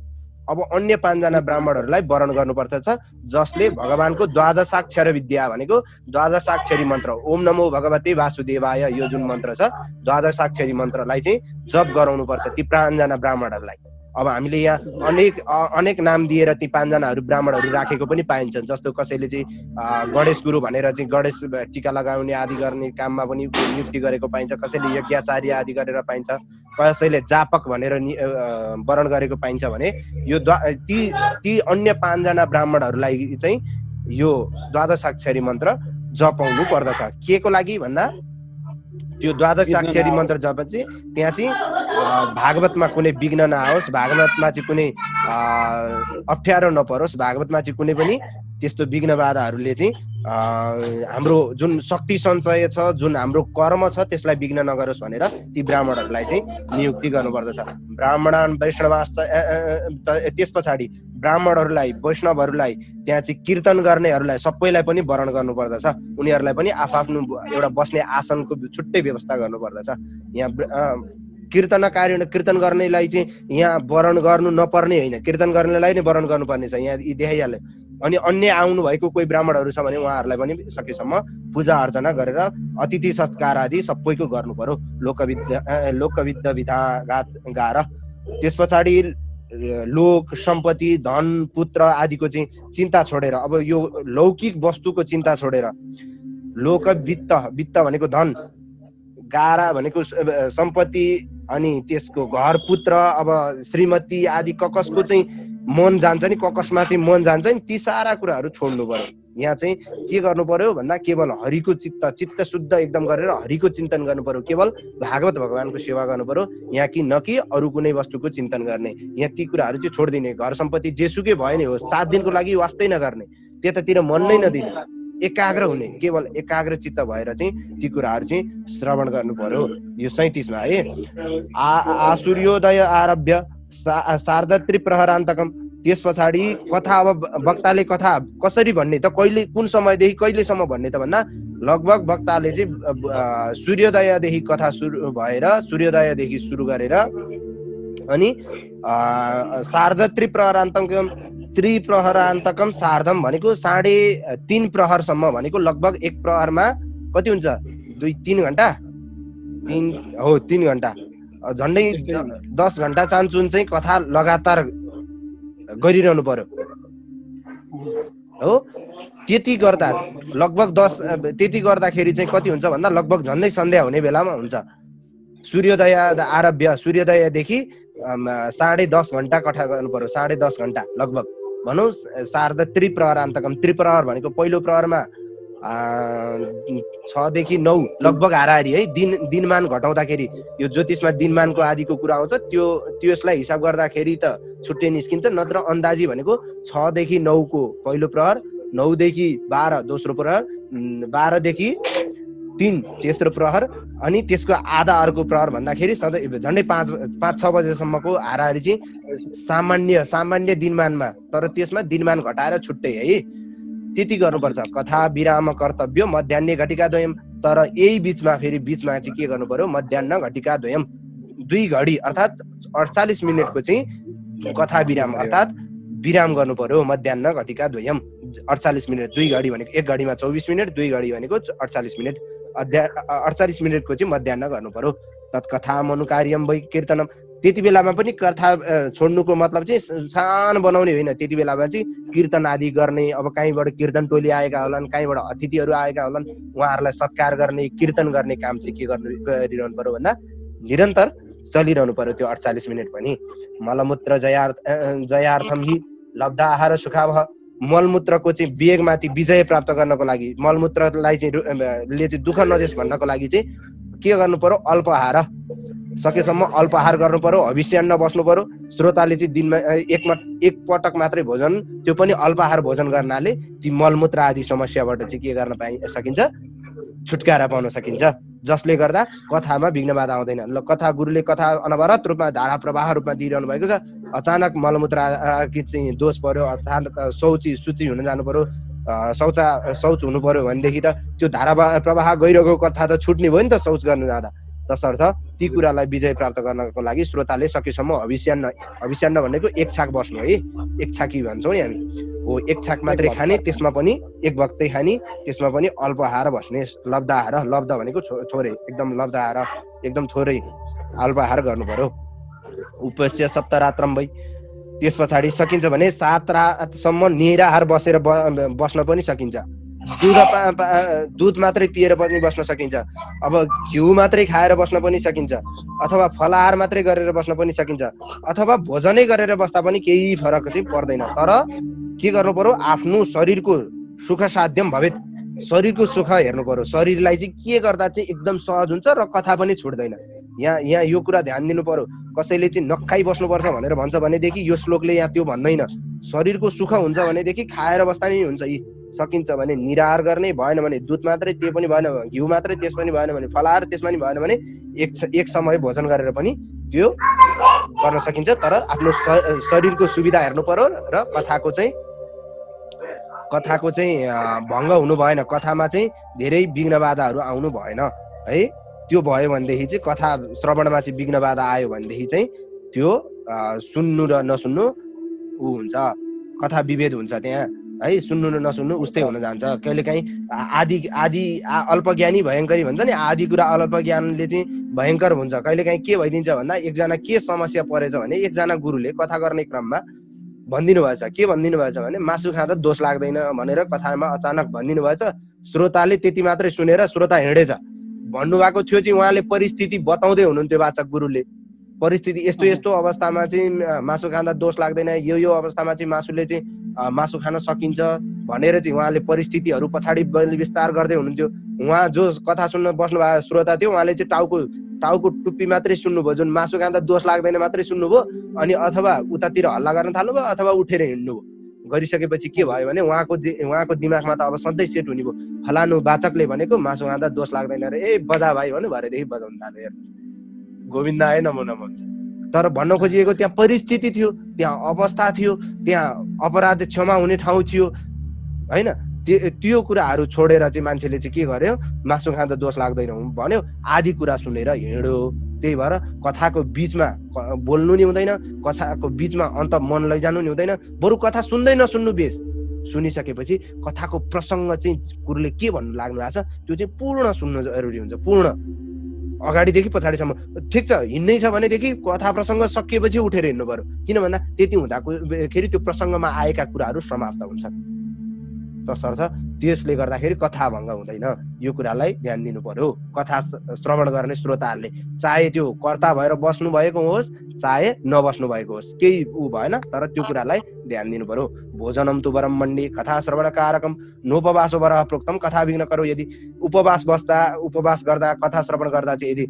अब अन्य 5 जना ब्राह्मणहरूलाई वरण गर्नुपर्दछ, जसले भगवानको द्वादशाक्षर विद्या भनेको द्वादशाक्षरी मन्त्र ओम नमो भगवते वासुदेवाय यो जुन मन्त्र छ द्वादशाक्षरी मन्त्रलाई चाहिँ जप गराउनु पर्छ ती 5 जना ब्राह्मणहरूलाई। अब हामीले यहाँ अनेक नाम दिएर ती 5 जनाहरू ब्राह्मणहरू राखेको पनि पाइन्छन्। जस्तो कसैले चाहिँ गणेश गुरु भनेर चाहिँ गणेश टीका लगाउने आदि गर्ने काममा पनि नियुक्ति गरेको पाइन्छ, कसैले यज्ञाचार्य आदि गरेर पाइन्छ, कसैले जापक भनेर वरण गरेको पाइन्छ भने यो ती अन्य 5 जना ब्राह्मणहरूलाई चाहिँ यो द्वादशाक्षरी मन्त्र जपाउनु पर्दछ। के को लागि भन्दा त्यो द्वादशाक्षरी मन्त्र जपेपछि त्यहाँ चाहिँ भागवतमा कुनै विघ्न नआओस्, भागवतमा चाहिँ कुनै अप्ठ्यारो नपरोस्, भागवतमा चाहिँ कुनै पनि त्यस्तो विघ्न बाधाहरूले चाहिँ हाम्रो जुन शक्ति सञ्चय छ, जुन हाम्रो कर्म छ त्यसलाई विघ्न नगरोस् भनेर ती ब्राह्मणहरूलाई चाहिँ नियुक्ति गर्नुपर्दछ। ब्राह्मणान् वैष्णवाश्च त्यस पछाडि ब्राह्मणहरूलाई वैष्णवहरूलाई त्यहाँ चाहिँ कीर्तन गर्नेहरूलाई सबैलाई पनि वरण गर्नुपर्दछ। उनीहरूलाई पनि आफआफ्नो एउटा बस्ने आसनको छुट्टै व्यवस्था गर्नुपर्दछ। यहाँ कीर्तन गर्नेलाई चाहिँ यहाँ वरण गर्नु नपर्ने होइन, कीर्तन गर्नेलाई नै वरण गर्नुपर्ने छ, यहाँ देखाइहाल्यो। अनि अन्य आउनु भएको कोही ब्राह्मणहरू छ भने उहाँहरूलाई पनि सकेसम्म पूजा अर्चना गरेर अतिथि सत्कार आदि सबैको गर्नु पर्यो लोकविद्या विधा गाएर। त्यस पछाडि लोक सम्पत्ति धन पुत्र आदिको चाहिँ चिन्ता छोडेर, अब यो लौकिक वस्तुको चिन्ता छोडेर वित्त भनेको धन, गारा भनेको सम्पत्ति, अनि त्यसको घर पुत्र, अब श्रीमती आदि कसको चाहिँ मन जान्छ नि, कसमा चाहिँ मन जान्छ नि, ती सारा कुराहरू छोड्नु पर्यो। यहाँ चाहिँ के गर्नु पर्यो भन्दा केवल हरिको चित्त शुद्ध एकदम गरेर हरिको चिन्तन गर्नु पर्यो, केवल भागवत भगवानको सेवा गर्नु पर्यो। यहाँ कि न कि अरू कुनै वस्तुको चिन्तन गर्ने, यहाँ ती कुराहरू चाहिँ छोडिदिने। घर सम्पत्ति जेसुकै भयो नि हो, 7 दिनको लागि वास्तै नगर्ने, त्यतातिर मन नै नदिने, एकाग्र हुने, केवल एकाग्र चित्त भएर चाहिँ ती कुराहरू चाहिँ श्रवण गर्नु पर्यो। यो 37 मा है। आसूर्योदय आरभ्य सार्धत्री प्रहरान्तकम। त्यस पछाडि कथा, अब वक्ताले कथा कसरी भन्ने त, कहिले कुन समयदेखि कहिलेसम्म भन्ने त भन्दा लगभग वक्ताले चाहिँ सूर्योदयदेखि कथा सुरु भएर सूर्योदयदेखि सुरु गरेर अनि सार्धत्री प्रहरान्तकम, त्रिप्रहरान्तकम सार्धम भनेको 3.5 प्रहरसम्म भनेको लगभग 1 प्रहरमा कति हुन्छ 2-3 घण्टा, 3 घण्टा, झन्डै 10 घण्टा चान्चुन चाहिँ कथा लगातार गरिरहनु पर्यो हो। त्यति गर्दा लगभग त्यति गर्दाखेरि चाहिँ कति हुन्छ भन्दा लगभग झन्डै सन्ध्या हुने बेलामा हुन्छ। सूर्योदय आरभ्य, सूर्योदयदेखि 10.5 घण्टा कथा गर्नु पर्यो, 10.5 घण्टा लगभग भनौँ। सार्धत्री प्रहरान्तकम, त्रिप्रहर भनेको पहिलो प्रहरमा 6 देखि 9 लगभग हाराहारी है। दिनमान घटाउँदाखेरि यो ज्योतिषमा दिनमानको आदिको कुरा आउँछ, त्यसलाई हिसाब गर्दाखेरि त छुट्टै निस्किन्छ, नत्र अन्दाजी भनेको 6 देखि 9 को पहिलो प्रहर, 9 देखि 12 दोस्रो प्रहर, 12 देखि 3 तेस्रो प्रहर, अनि त्यसको आधा अर्को प्रहर भन्दाखेरि सधैँ झन्डै 5-6 बजेसम्मको हाराहारी चाहिँ सामान्य दिनमानमा, तर त्यसमा दिनमान घटाएर छुट्टै है, त्यति गर्नुपर्छ। कथा विराम कर्तव्य मध्याह्ने घटिका द्वयम। तर यही बीचमा चाहिँ के गर्नु पर्यो, मध्याह्न घटिका द्वयम, 2 घडी अर्थात् 48 मिनटको चाहिँ कथा विराम अर्थात् विराम गर्नु पर्यो। मध्याह्न घटिका द्वयम 48 मिनट, 2 घडी भनेको 1 घडीमा 24 मिनट, 2 घडी भनेको 48 मिनट, 48 मिनटको चाहिँ मध्याह्न गर्नु पर्यो। तत्कथा मनुकार्यम वै कीर्तनम। त्यति बेलामा पनि कथा छोड्नुको मतलब चाहिँ सानो बनाउने होइन, त्यति बेलामा चाहिँ कीर्तन आदि गर्ने। अब कहीँबाट कीर्तन टोली आएका होलान्, कहीँबाट अतिथिहरू आएका होलान्, उहाँहरूलाई सत्कार गर्ने, कीर्तन गर्ने काम चाहिँ के गरिरहनु पर्यो भन्दा निरन्तर चलिरहनु पर्यो त्यो 48 मिनट पनि। मलमूत्र जयार्थम हि लब्ध आहार सुखावह। मलमूत्रको चाहिँ वेगमाथि विजय प्राप्त गर्नको लागि, मलमूत्रलाई चाहिँ दुःख नदेश भन्नको लागि चाहिँ के गर्नु पर्यो, अल्पाहार, सकेसम्म अल्पाहार गर्नु पर्यो, हविष्यान्न बस्नु पर्यो। श्रोताले चाहिँ दिनमा एक पटक मात्रै भोजन, त्यो पनि अल्पाहार भोजन गर्नाले ती मलमूत्र आदि समस्याबाट चाहिँ के गर्न सकिन्छ, छुटकारा पाउन सकिन्छ, जसले गर्दा कथामा विघ्न बाधा आउँदैन। कथा गुरुले कथा अनवरत रूपमा धारा प्रवाह रूपमा दिइरहनु भएको छ, अचानक मलमूत्र चाहिँ दोष पर्यो, अर्थात् शौची सुची हुन जानु पर्यो, शौच हुनु पर्यो भनेदेखि त त्यो धारा प्रवाह गइरहेको कथा त छुट्ने भयो नि त शौच गर्न जाँदा। तसर्थ ती कुरालाई विजय प्राप्त गर्नको लागि श्रोताले सकेसम्म हविष्यान्न भनेको एक छाक बस्नु है, एक छाकी भन्छौँ हामी हो, एक छाक मात्रै खाने, त्यसमा पनि एक भक्तै खाने, त्यसमा पनि अल्प आहार बस्ने, लब्ध आहार, लब्ध भनेको थोरै, एकदम लब्ध आहार एकदम थोरै अल्प आहार गर्नु पर्यो। उपस्य सप्तरात्रम भई त्यस पछाडि सकिन्छ भने 7 रातसम्म निराहार बसेर बस्न पनि सकिन्छ। दुध मात्रै पिएर पनि बस्न सकिन्छ, अब घिउ मात्रै खाएर बस्न पनि सकिन्छ, अथवा फलाहार मात्रै गरेर बस्न पनि सकिन्छ, अथवा भोजनै गरेर बस्दा पनि केही फरक चाहिँ पर्दैन। तर के गर्नु पर्यो, आफ्नो शरीरको सुख साध्यम भवेत्, शरीरको सुख हेर्नु पर्यो। शरीरलाई चाहिँ के गर्दा चाहिँ एकदम सहज हुन्छ र कथा पनि छुट्दैन। यहाँ यो कुरा ध्यान दिनु पर्यो। कसैले चाहिँ नखाइ बस्नुपर्छ भनेर भन्छ भनेदेखि यो श्लोकले यहाँ त्यो भन्दैन। शरीरको सुख हुन्छ भनेदेखि खाएर बस्दा नि हुन्छ। यी सकिन्छ भने निराहार गर्ने, भएन भने दुध मात्रै, त्यो पनि भएन भने घिउ मात्रै, त्यस पनि भएन भने फलाहार, त्यसमा नि भएन भने एक समय भोजन गरेर पनि त्यो गर्न सकिन्छ। तर आफ्नो शरीरको सुविधा हेर्नु पर्यो र कथाको चाहिँ भङ्ग हुनु भएन, कथामा चाहिँ धेरै विघ्न बाधाहरू आउनु भएन है। त्यो भयो भनेदेखि चाहिँ कथा श्रवणमा चाहिँ विघ्न बाधा आयो भनेदेखि चाहिँ त्यो सुन्नु र नसुन्नु ऊ हुन्छ, कथा विभेद हुन्छ त्यहाँ है। सुन्नु र नसुन्नु उस्तै हुन जान्छ। कहिलेकाहीँ आदि अल्पज्ञानी भयङ्करी भन्छ नि, आदि कुरा अल्पज्ञानले चाहिँ भयङ्कर हुन्छ। कहिलेकाहीँ के भइदिन्छ भन्दा एकजना के समस्या परेछ भने एकजना गुरुले कथा गर्ने क्रममा भनिदिनु भएछ, के भनिदिनु भएछ भने मासु खाँदा दोष लाग्दैन भनेर कथामा अचानक भनिदिनु भएछ। श्रोताले त्यति मात्रै सुनेर श्रोता हिँडेछ। भन्नुभएको थियो चाहिँ उहाँले परिस्थिति बताउँदै हुनुहुन्थ्यो वाचक गुरुले, परिस्थिति यस्तो यस्तो अवस्थामा चाहिँ मासु खाँदा दोष लाग्दैन, यो अवस्थामा चाहिँ मासु खान सकिन्छ भनेर चाहिँ उहाँले परिस्थितिहरू पछाडि विस्तार गर्दै हुनुहुन्थ्यो। उहाँ जो कथा सुन्न बस्नु भएको श्रोता थियो उहाँले चाहिँ टाउको टुप्पी मात्रै सुन्नुभयो, जुन मासु खाँदा दोष लाग्दैन मात्रै सुन्नुभयो, अनि अथवा उतातिर हल्ला गर्न थाल्नुभयो अथवा उठेर हिँड्नुभयो। गरिसकेपछि के भयो भने उहाँको दिमागमा त अब सधैँ सेट हुने भयो, फलानु वाचकले भनेको मासु खाँदा दोष लाग्दैन रे, ए बजा भाइ भन्नु भरेदेखि बजाउनु थाल्यो। गोविन्द आए नमो नमो हुन्छ। तर भन्न खोजिएको त्यहाँ परिस्थिति थियो, त्यहाँ अवस्था थियो, त्यहाँ अपराध क्षमा हुने ठाउँ थियो होइन। त्यो कुराहरू छोडेर चाहिँ मान्छेले चाहिँ के गर्यो, मासु खाँदा दोष लाग्दैन भन्यो, आदि कुरा सुनेर हिँड्यो। त्यही भएर कथाको बिचमा बोल्नु नि हुँदैन, कथाको बिचमा अन्त मन लैजानु नि हुँदैन, बरु कथा सुन्दै नसुन्नु बेस। सुनिसकेपछि कथाको प्रसङ्ग चाहिँ गुरुले के भन्नु लाग्नु भएको छ त्यो चाहिँ पूर्ण सुन्नु जरुरी हुन्छ, पूर्ण अगाडिदेखि पछाडिसम्म। ठिक छ, हिँड्नै छ भनेदेखि कथा प्रसङ्ग सकिएपछि उठेर हिँड्नु पर्यो, किन भन्दा त्यति हुँदाखेरि त्यो प्रसङ्गमा आएका कुराहरू समाप्त हुन्छन्। तसर्थ त्यसले गर्दाखेरि कथा भङ्ग हुँदैन। यो कुरालाई ध्यान दिनु पर्यो कथा श्रवण गर्ने श्रोताहरूले, चाहे त्यो कर्ता भएर बस्नु भएको होस् चाहे नबस्नु भएको होस्, केही ऊ भएन, तर त्यो कुरालाई ध्यान दिनु पर्यो। भोजनम तु वरम मण्डी कथा श्रवण कारकम नोपवासो वरः प्रोक्तम कथा विघ्न करो। यदि उपवास गर्दा कथा श्रवण गर्दा चाहिँ यदि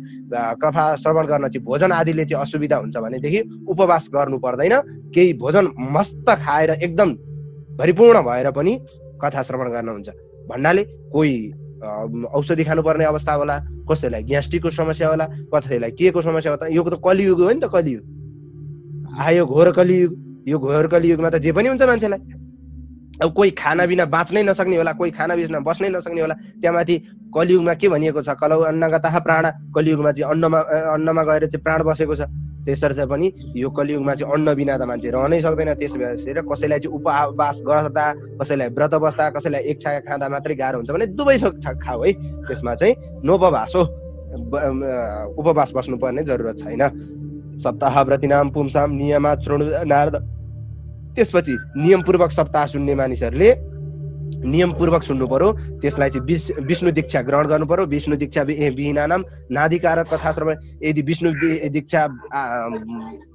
कथा श्रवण गर्न चाहिँ भोजन आदिले चाहिँ असुविधा हुन्छ भनेदेखि उपवास गर्नु पर्दैन। केही भोजन मस्त खाएर एकदम भरिपूर्ण भएर पनि कथा श्रवण गर्न हुन्छ भन्नाले कोही औषधि खानुपर्ने अवस्था होला, कसैलाई ग्यास्ट्रिकको समस्या होला, कसैलाई के को समस्या होला। यो त कलियुग हो नि त, कलियुग आयो घोर कलियुग। यो घोर कलियुगमा त जे पनि हुन्छ मान्छेलाई। अब कोही खाना बिना बाँच्नै नसक्ने होला, कोही खाना बिना बस्नै नसक्ने होला। त्यहाँमाथि कलियुगमा के भनिएको छ, कलौ अन्नगतः प्राण, कलियुगमा चाहिँ अन्नमा गएर चाहिँ प्राण बसेको छ। त्यसर्थ पनि यो कलियुगमा चाहिँ अन्न बिना त मान्छे रहनै सक्दैन। त्यस भएर कसैलाई चाहिँ उपवास गर्दा, कसैलाई व्रत बस्दा, कसैलाई एक छाक खाँदा मात्रै गाह्रो हुन्छ भने दुवै छाक खाऊ है। त्यसमा चाहिँ नोपवास हो, उपवास बस्नुपर्ने जरुरत छैन। सप्ताह व्रतिनाम पुंसाम नियमा शृणु नारद। त्यसपछि नियमपूर्वक सप्ताह सुन्ने मानिसहरूले नियमपूर्वक सुन्नु पर्यो। त्यसलाई चाहिँ विष्णु दीक्षा ग्रहण गर्नु पर्यो। विष्णु दीक्षा विहीनानाम नादिकारक कथा श्रवण। यदि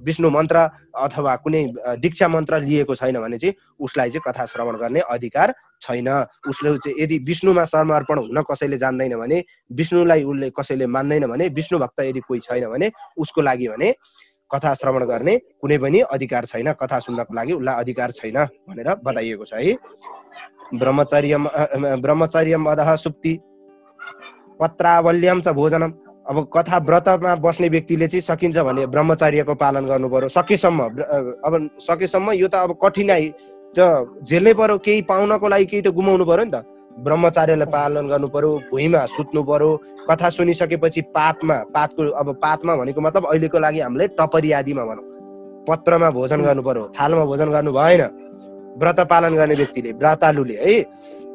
विष्णु मन्त्र अथवा कुनै दीक्षा मन्त्र लिएको छैन भने चाहिँ उसलाई चाहिँ कथा श्रवण गर्ने अधिकार छैन। उसले चाहिँ यदि विष्णुमा समर्पण हुन कसैले जान्दैन भने, विष्णुलाई उसले कसैले मान्दैन भने, विष्णु भक्त यदि कोही छैन भने उसको लागि भने कथा श्रवण गर्ने कुनै पनि अधिकार छैन, कथा सुन्नको लागि उसलाई अधिकार छैन भनेर बताइएको छ है। ब्रह्मचर्यम अधः सुप्ति पत्रावल्यम च भोजनम। अब कथा व्रतमा बस्ने व्यक्तिले चाहिँ सकिन्छ भने ब्रह्मचर्यको पालन गर्नु पर्यो सकेसम्म। अब सकेसम्म यो त अब कठिनाइ झेल्नै पर्यो, केही पाउनको लागि केही त गुमाउनु पर्यो नि त। ब्रह्मचार्यलाई पालन गर्नु पर्यो, भुइँमा सुत्नु पर्यो, कथा सुनिसकेपछि पातको अब पातमा भनेको मतलब अहिलेको लागि हामीले टपरी आदिमा भनौँ, पत्रमा भोजन गर्नु पर्यो, थालमा भोजन गर्नु भएन। व्रत पालन गर्ने व्यक्तिले, व्रतालुले है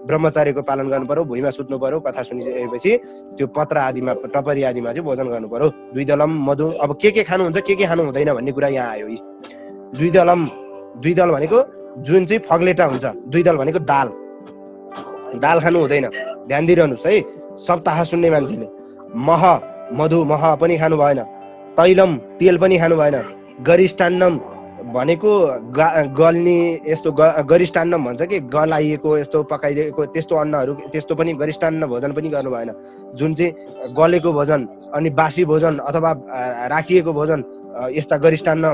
ब्रह्मचार्यको पालन गर्नु पर्यो, भुइँमा सुत्नु पर्यो, कथा सुनिसकेपछि त्यो पत्र आदिमा टपरी आदिमा चाहिँ भोजन गर्नु पर्यो। द्विदलम मधु, अब के खानुहुन्छ के खानु हुँदैन भन्ने कुरा यहाँ आयो। यी द्विदल भनेको जुन चाहिँ फग्लेटा हुन्छ, द्विदल भनेको दाल खानु हुँदैन, ध्यान दिइरहनुहोस् है सप्ताह सुन्ने मान्छेले। मह पनि खानु भएन, तैलम तेल पनि खानु भएन, गरिष्ठान्नम भनेको गल्ने यस्तो गरिष्ठान्न भन्छ कि गलाइएको यस्तो पकाइदिएको त्यस्तो अन्नहरू, त्यस्तो पनि गरिष्ठान्न भोजन पनि गर्नु भएन। जुन चाहिँ गलेको भोजन अनि बासी भोजन अथवा राखिएको भोजन, यस्ता गरिष्ठान्न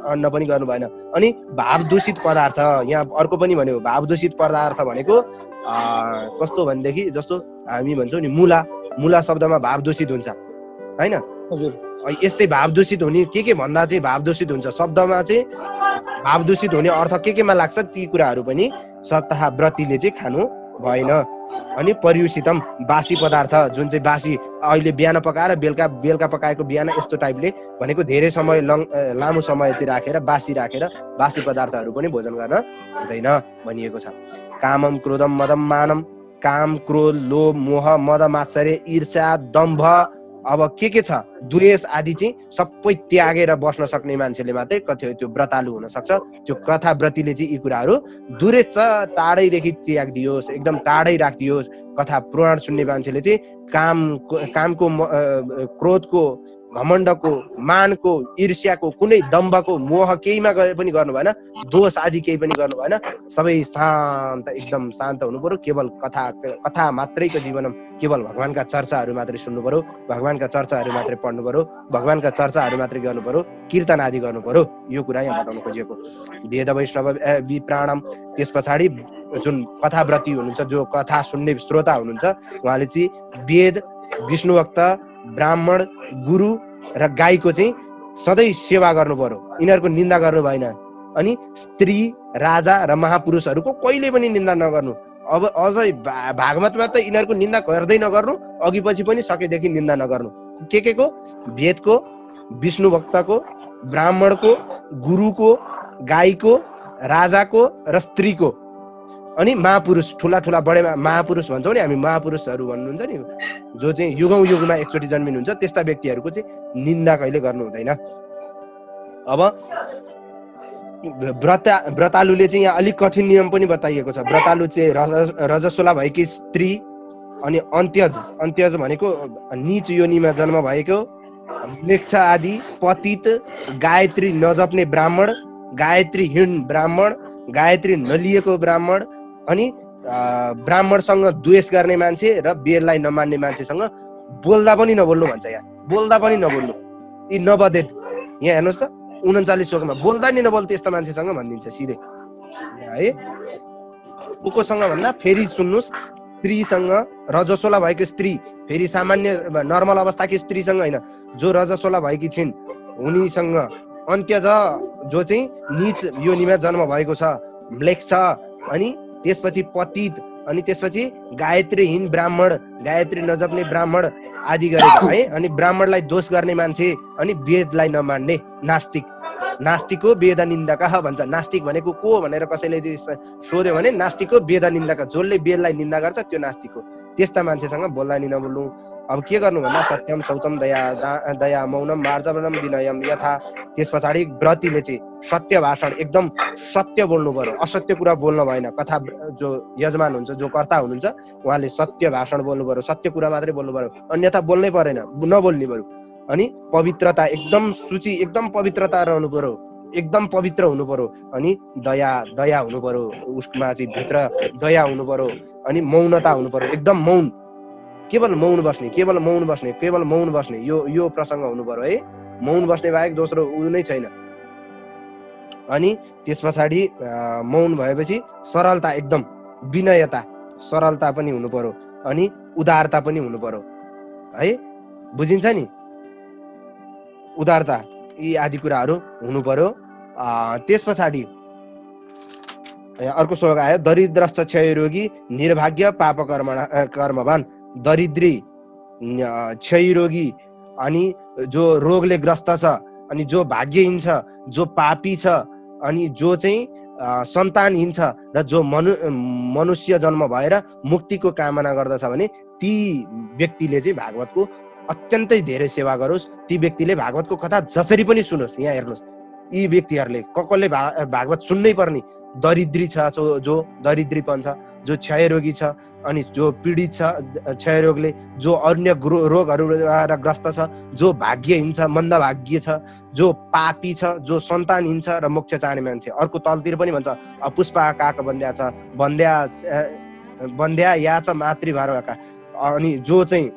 अन्न पनि गर्नु भएन। अनि भाव दूषित पदार्थ, यहाँ अर्को पनि भन्यो, भाव दूषित पदार्थ भनेको कस्तो भनेदेखि जस्तो हामी भन्छौँ नि मुला शब्दमा भाव दूषित हुन्छ होइन। यस्तै भाव दूषित हुने के भन्दा चाहिँ भाव दूषित हुन्छ शब्दमा चाहिँ भाव दूषित हुने अर्थ केमा लाग्छ, ती कुराहरू पनि सप्ताह व्रतीले चाहिँ खानु भएन। अनि परियुषितम बासी पदार्थ, जुन चाहिँ बासी अहिले बिहान पकाएर बेलुका पकाएको बिहान यस्तो टाइपले भनेको धेरै समय लामो समय चाहिँ राखेर बासी पदार्थहरू पनि भोजन गर्न हुँदैन भनिएको छ। कामम क्रोधम मदम मानम, काम क्रोध लोभ मोह मद मात्सर्य ईर्ष्या दम्भ, अब के छ द्वेष आदि चाहिँ सबै त्यागेर बस्न सक्ने मान्छेले मात्रै त्यो व्रतालु हुन सक्छ। त्यो कथा व्रतीले चाहिँ यी कुराहरू दूरै टाढैदेखि त्याग दियोस्, एकदम टाढै राखिदियोस्। कथा पुराण सुन्ने मान्छेले चाहिँ कामको क्रोधको घमण्डको मानको ईर्ष्याको कुनै दम्भको मोह केहीमा पनि गर्नु भएन, दोष आदि केही पनि गर्नु भएन। सबै शान्त एकदम शान्त हुनु पर्यो। केवल कथा मात्रैको जीवनमा केवल भगवानका चर्चाहरू मात्रै सुन्नु पर्यो, भगवानका चर्चाहरू मात्रै पढ्नु पर्यो, भगवानका चर्चाहरू मात्रै गर्नु पर्यो, कीर्तन आदि गर्नु पर्यो। यो कुरा यहाँ बताउनु खोजिएको। वेद वैष्णव विप्राणम, त्यस पछाडि जुन कथाव्रती हुनुहुन्छ, जो कथा सुन्ने श्रोता हुनुहुन्छ, उहाँले चाहिँ वेद, विष्णुभक्त, ब्राह्मण, गुरु र गाईको चाहिँ सधैँ सेवा गर्नु पर्यो, यिनीहरूको निन्दा गर्नु भएन। अनि स्त्री, राजा र महापुरुषहरूको कहिले पनि निन्दा नगर्नु। अब अझै भागवतमा त यिनीहरूको निन्दा गर्दै नगर्नु, अघि पछि पनि सकेदेखि निन्दा नगर्नु। के को? वेदको, विष्णु भक्तको, ब्राह्मणको, गुरुको, गाईको, राजाको र स्त्रीको। अनि महापुरुष, ठुला बडे महापुरुष भन्छौँ नि हामी, महापुरुषहरू भन्नुहुन्छ नि, जो चाहिँ युगमा एकचोटि जन्मिनुहुन्छ, त्यस्ता व्यक्तिहरूको चाहिँ निन्दा कहिले गर्नु हुँदैन। अब व्रतालुले चाहिँ यहाँ अलिक कठिन नियम पनि बताइएको छ। व्रतालु चाहिँ रजस्वला भएकी स्त्री, अनि अन्त्यज भनेको नीच योनिमा जन्म भएको, लेख्छा आदि, पतित, गायत्री नजप्ने ब्राह्मण, गायत्रीहीन ब्राह्मण, गायत्री नलिएको ब्राह्मण, अनि ब्राह्मणसँग द्वेष गर्ने मान्छे र वेदलाई नमान्ने मान्छेसँग बोल्दा पनि नबोल्नु भन्छ। यहाँ बोल्दा पनि नबोल्नु, यी नबदेत। यहाँ हेर्नुहोस् त 39 श्लोकमा बोल्दा नि नबोल्नु त्यस्तो मान्छेसँग भनिदिन्छ सिधै है। कोसँग भन्दा फेरि सुन्नुहोस्, स्त्रीसँग, रजस्वला भएको स्त्री, फेरि सामान्य नर्मल अवस्थाकी स्त्रीसँग होइन, जो रजस्वला भएकी छिन् उनीसँग, अन्त्यज जो चाहिँ नीच योनिमा जन्म भएको छ, लेख्छ, अनि त्यसपछि पतित, अनि त्यसपछि गायत्रीहीन ब्राह्मण, गायत्री नजप्ने ब्राह्मण आदि गरेको है। अनि ब्राह्मणलाई दोष गर्ने मान्छे, अनि वेदलाई नमान्ने नास्तिक हो वेद निन्दक भन्छ। नास्तिक भनेको को भनेर कसैले सोध्यो भने नास्तिक हो वेद निन्दक, जसले वेदलाई निन्दा गर्छ त्यो नास्तिक हो। त्यस्ता मान्छेसँग बोल्दा नि नबोल्नु। अब के गर्नु भन्दा सत्यम शौचम दया मौनम मार्जवनम विनयम यथा। त्यस पछाडि व्रतीले चाहिँ सत्य भाषण, एकदम सत्य बोल्नु पर्यो, असत्य कुरा बोल्नु भएन। कथा जो यजमान हुन्छ, जो कर्ता हुनुहुन्छ, उहाँले सत्य भाषण बोल्नु पर्यो, सत्य कुरा मात्रै बोल्नु पर्यो, अन्यथा बोल्नै परेन, नबोल्ने पर्यो। अनि पवित्रता, एकदम शुचि, एकदम पवित्रता रहनु पर्यो, एकदम पवित्र हुनु पर्यो। अनि दया हुनु पर्यो, उसमा चाहिँ भित्र दया हुनु पर्यो। अनि मौनता हुनु पर्यो, एकदम मौन, केवल मौन बस्ने, यो प्रसङ्ग हुनु पर्यो है। मौन बस्ने बाहेक दोस्रो उ नै छैन। अनि त्यस पछाडि मौन भएपछि सरलता, एकदम विनयता, सरलता पनि हुनु पर्यो। अनि उदारता पनि हुनु पर्यो है, बुझिन्छ नि, उदारता, यी आदि कुराहरू हुनु पर्यो। त्यस पछाडि अर्को श्लोक आयो, दरिद्रश्च क्षयरोगी निर्भाग्य पाप कर्मवान। दरिद्री, क्षयरोगी अनि जो रोगले ग्रस्त छ, अनि जो भाग्यहीन छ, जो पापी छ, अनि जो चाहिँ सन्तानहीन छ र जो मनुष्य जन्म भएर मुक्तिको कामना गर्दछ भने ती व्यक्तिले चाहिँ भागवतको अत्यन्तै धेरै सेवा गरोस्। ती व्यक्तिले भागवतको कथा जसरी पनि सुनोस्। यहाँ हेर्नुहोस्, यी व्यक्तिहरूले कसले भागवत सुन्नै पर्ने? दरिद्री छ, जो दरिद्रीपन छ, जो क्षयरोगी छ, अनि जो पीडित छ क्षयरोगले, जो अन्य रोगहरूबाट ग्रस्त छ, जो भाग्यहीन छ, मन्दभाग्य छ, जो पापी छ, जो सन्तानहीन छ र मोक्ष चाहने मान्छे। अर्को तलतिर पनि भन्छ, अपुष्पा काक बन्ध्या छ, बन्ध्या या छ मातृभारका। अनि जो चाहिँ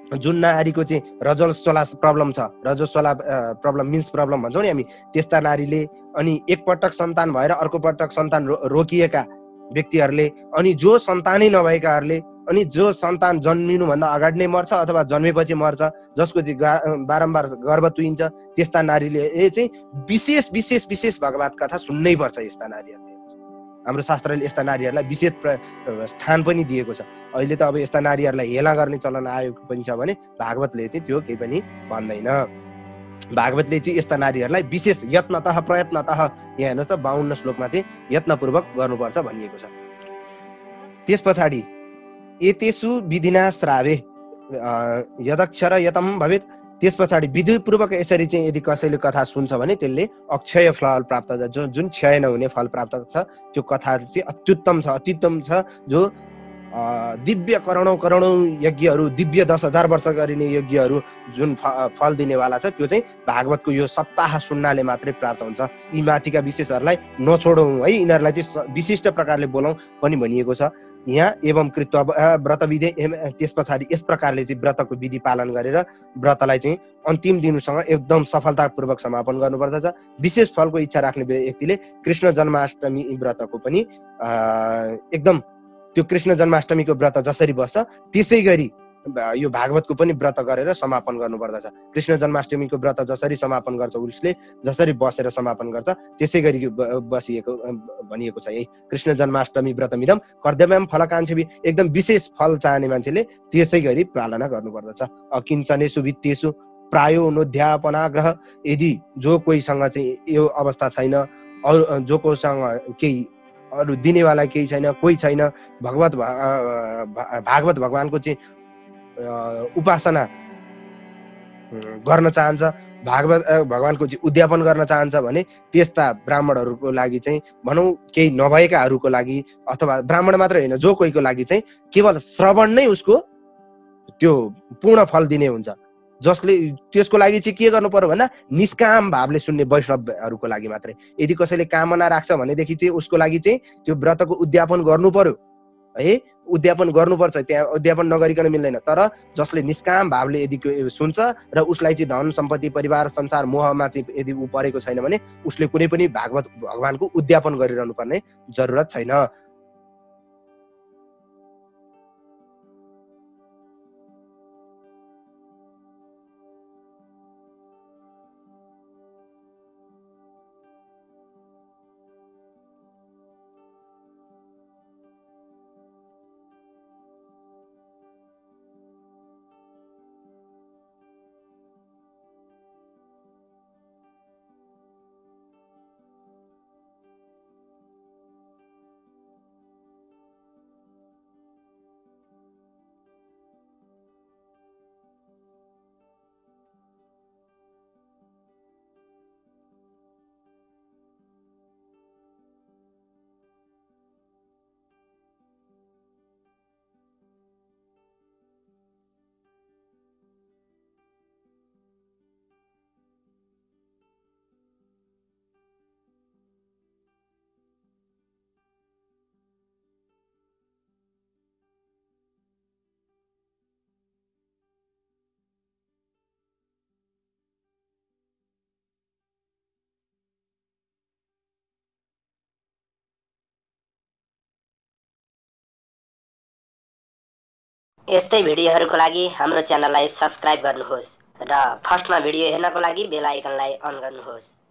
जुन नारीको चाहिँ रजस्वला प्रब्लम छ, रजस्वला प्रब्लम मिन्स प्रब्लम भन्छौँ नि हामी, त्यस्ता नारीले, अनि एकपटक सन्तान भएर अर्को पटक सन्तान रोकिएका व्यक्तिहरूले, अनि जो सन्तानै नभएकाहरूले, अनि जो सन्तान जन्मिनुभन्दा अगाडि नै मर्छ अथवा जन्मेपछि मर्छ, जसको चाहिँ बारम्बार गर्भ तुइन्छ, त्यस्ता नारीले चाहिँ विशेष विशेष विशेष भगवत कथा सुन्नै पर्छ। यस्ता नारीहरूले, हाम्रो शास्त्रले यस्ता नारीहरूलाई विशेष स्थान पनि दिएको छ। अहिले त अब यस्ता नारीहरूलाई हेला गर्ने चलन आएको पनि छ भने भागवतले चाहिँ त्यो केही पनि भन्दैन। भागवतले चाहिँ यस्ता नारीहरूलाई विशेष यत्नतः प्रयत्नतः, यहाँ हेर्नुहोस् त 52 श्लोकमा चाहिँ यत्नपूर्वक गर्नुपर्छ भनिएको छ। त्यस पछाडि एतेषु विधिना श्रावे यदक्षर यतम भवेत्। त्यस पछाडि विधिपूर्वक यसरी चाहिँ यदि कसैले कथा सुन्छ भने त्यसले अक्षय फल प्राप्त हुन्छ। जुन क्षय नहुने फल प्राप्त छ, त्यो कथा चाहिँ अत्युत्तम छ, अत्युत्तम छ। जो दिव्य करोडौं यज्ञहरू, दिव्य 10,000 वर्ष गरिने यज्ञहरू जुन फल दिनेवाला छ, त्यो चाहिँ भागवतको यो सप्ताह सुन्नाले मात्रै प्राप्त हुन्छ। यी माथिका विशेषहरूलाई नछोडौँ है, यिनीहरूलाई चाहिँ विशिष्ट प्रकारले बोलाउँ पनि भनिएको छ यहाँ। एवं कृत्वा व्रत विधि, त्यस पछाडि यस प्रकारले चाहिँ व्रतको विधि पालन गरेर व्रतलाई चाहिँ अन्तिम दिनसँग एकदम सफलतापूर्वक समापन गर्नुपर्दछ। विशेष फलको इच्छा राख्ने व्यक्तिले कृष्ण जन्माष्टमी व्रतको पनि एकदम त्यो कृष्ण जन्माष्टमीको व्रत जसरी बस्छ त्यसै गरी यो भागवतको पनि व्रत गरेर समापन गर्नुपर्दछ। कृष्ण जन्माष्टमीको व्रत जसरी समापन गर्छ, उसले जसरी बसेर समापन गर्छ, त्यसै गरी बसिएको भनिएको छ। यही कृष्ण जन्माष्टमी व्रतमिदं कर्तव्यं फलकाङ्क्षी, एकदम विशेष फल चाहने मान्छेले त्यसै गरी पालना गर्नुपर्दछ। अकिञ्चनेषु वित्तेषु प्रायो नोध्यापनाग्रह, यदि जो कोहीसँग चाहिँ यो अवस्था छैन, अरू जो कोसँग केही अरू दिनेवाला केही छैन, कोही छैन, भागवत भगवानको चाहिँ उपासना गर्न चाहन्छ, भागवत भगवानको चाहिँ उद्यापन गर्न चाहन्छ भने त्यस्ता ब्राह्मणहरूको लागि चाहिँ भनौँ, केही नभएकाहरूको लागि, अथवा ब्राह्मण मात्रै होइन, जो कोहीको लागि चाहिँ केवल श्रवण नै उसको त्यो पूर्ण फल दिने हुन्छ। जसले त्यसको लागि चाहिँ के गर्नु पर्यो भन्दा निष्काम भावले सुन्ने वैष्णवहरूको लागि मात्रै। यदि कसैले कामना राख्छ भनेदेखि चाहिँ उसको लागि चाहिँ त्यो व्रतको उद्यापन गर्नु पर्यो है, उद्यापन गर्नुपर्छ। त्यहाँ उद्यापन नगरिकन मिल्दैन। तर जसले निष्काम भावले यदि सुन्छ र उसलाई चाहिँ धन सम्पत्ति परिवार संसार मोहमा चाहिँ यदि ऊ परेको छैन भने उसले कुनै पनि भागवत भगवानको उद्यापन गरिरहनु पर्ने जरुरत छैन। यस्तै भिडियोहरूको लागि हाम्रो च्यानललाई सब्स्क्राइब गर्नुहोस् र फर्स्टमा भिडियो हेर्नको लागि बेल आइकनलाई अन गर्नुहोस्।